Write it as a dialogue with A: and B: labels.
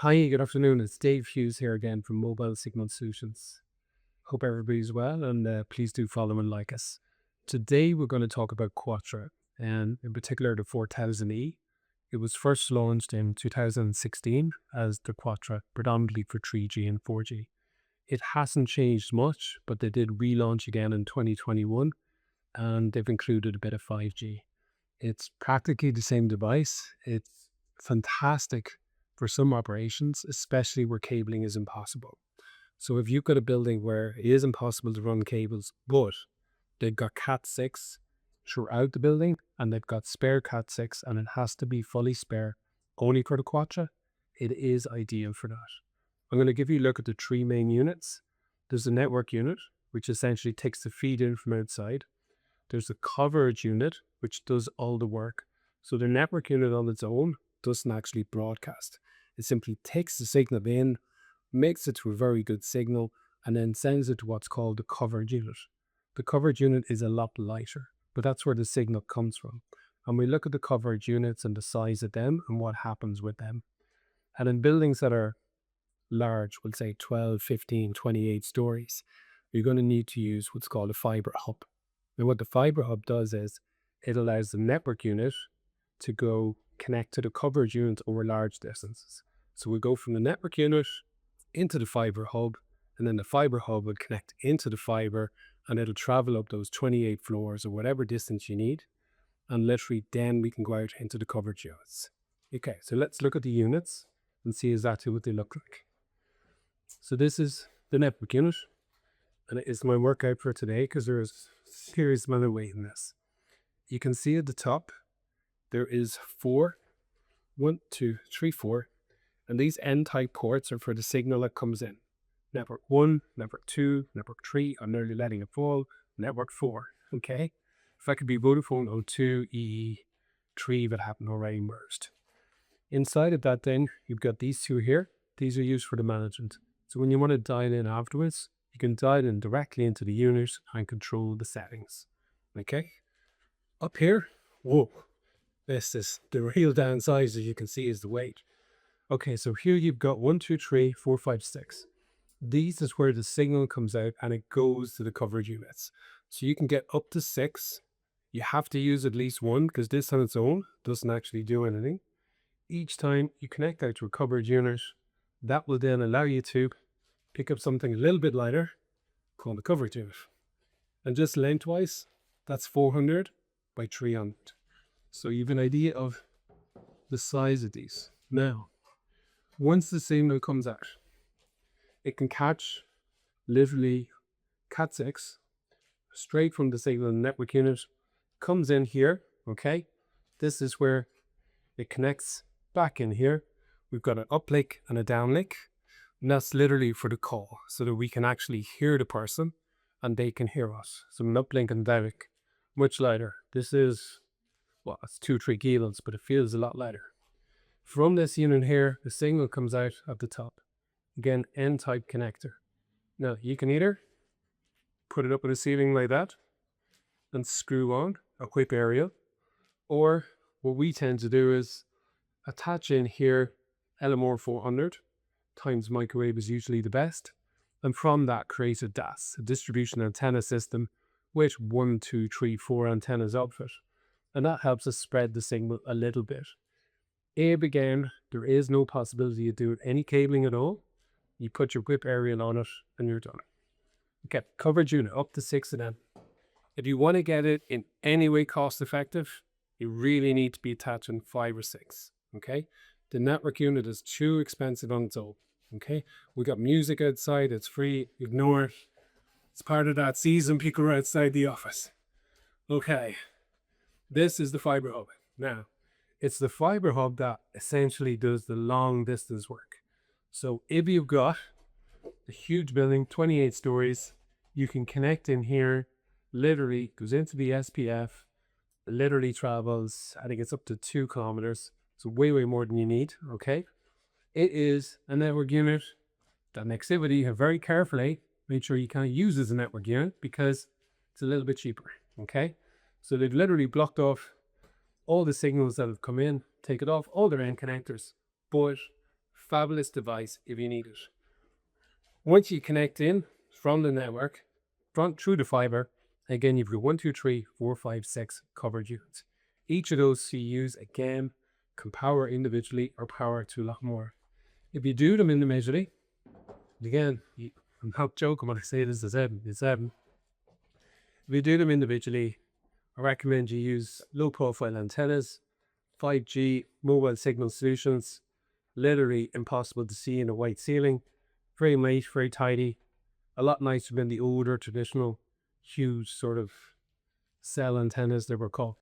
A: Hi, good afternoon. It's Dave Hughes here again from Mobile Signal Solutions. Hope everybody's well, and please do follow and like us. Today we're going to talk about Quattro, and in particular the 4000E. It was first launched in 2016 as the Quattro, predominantly for 3G and 4G. It hasn't changed much, but they did relaunch again in 2021, and they've included a bit of 5G. It's practically the same device. It's fantastic for some operations, especially where cabling is impossible. So if you've got a building where it is impossible to run cables, but they've got Cat6 throughout the building and they've got spare Cat6 and it has to be fully spare only for the Quattro, it is ideal for that. I'm going to give you a look at the three main units. There's a network unit, which essentially takes the feed in from outside. There's a coverage unit, which does all the work. So the network unit on its own doesn't actually broadcast. It simply takes the signal in, makes it to a very good signal, and then sends it to what's called the coverage unit. The coverage unit is a lot lighter, but that's where the signal comes from. And we look at the coverage units and the size of them and what happens with them. And in buildings that are large, we'll say 12, 15, 28 stories, you're going to need to use what's called a fiber hub. And what the fiber hub does is it allows the network unit to go connect to the coverage unit over large distances. So we go from the network unit into the fiber hub, and then the fiber hub will connect into the fiber, and it'll travel up those 28 floors or whatever distance you need. And literally then we can go out into the coverage units. Okay, so let's look at the units and see exactly what they look like. So this is the network unit, and it is my workout for today because there's a serious amount of weight in this. You can see at the top, there is 4, 1, 2, 3, 4, and these N-type ports are for the signal that comes in. Network 1, network 2, network 3, I'm nearly letting it fall, network 4, okay? If that could be Vodafone O2, EE, 3 that haven't already merged. Inside of that then, you've got these two here. These are used for the management. So when you want to dial in afterwards, you can dial in directly into the unit and control the settings, okay? Up here, whoa, this is the real downside, as you can see, is the weight. Okay, so here you've got 1, 2, 3, 4, 5, 6. These is where the signal comes out and it goes to the coverage units. So you can get up to 6. You have to use at least one because this on its own doesn't actually do anything. Each time you connect out to a coverage unit, that will then allow you to pick up something a little bit lighter called the coverage unit. And just lengthwise, that's 400 by 300. So you have an idea of the size of these. Now, once the signal comes out, it can catch literally Cat6 straight from the signal network unit, comes in here, okay? This is where it connects back in here. We've got an uplink and a downlink, and that's literally for the call so that we can actually hear the person and they can hear us. So an uplink and downlink, much lighter. This is, well, it's 2-3 kilos, but it feels a lot lighter. From this unit here, the signal comes out at the top. Again, N-type connector. Now, you can either put it up in the ceiling like that and screw on a whip area, or what we tend to do is attach in here LMR 400 times microwave is usually the best, and from that create a DAS, a distribution antenna system, with 1, 2, 3, 4 antennas outfit, and that helps us spread the signal a little bit. Again, there is no possibility of doing any cabling at all. You put your whip aerial on it and you're done. Okay, coverage unit up to 6 of them. If you want to get it in any way cost effective, you really need to be attaching 5 or 6. Okay, the network unit is too expensive on its own. Okay, we got music outside, it's free, ignore it. It's part of that season people are outside the office. Okay, this is the fiber hub. Now, it's the fiber hub that essentially does the long distance work. So if you've got a huge building, 28 stories, you can connect in here, literally goes into the SPF, literally travels, I think it's up to 2 kilometers. So way, way more than you need, okay? It is a network unit that Nexivity have very carefully made sure you can't use as a network unit because it's a little bit cheaper, okay? So they've literally blocked off all the signals that have come in, take it off all their end connectors, but fabulous device if you need it. Once you connect in from the network, through the fiber, again, you've got 1, 2, 3, 4, 5, 6 covered units. Each of those CUs, again, can power individually or power to a lot more. If you do them individually, again, I'm not joking when I say this is 7. It's 7. If you do them individually, I recommend you use low profile antennas, 5G mobile signal solutions, literally impossible to see in a white ceiling, very light, very tidy, a lot nicer than the older traditional huge sort of cell antennas they were called.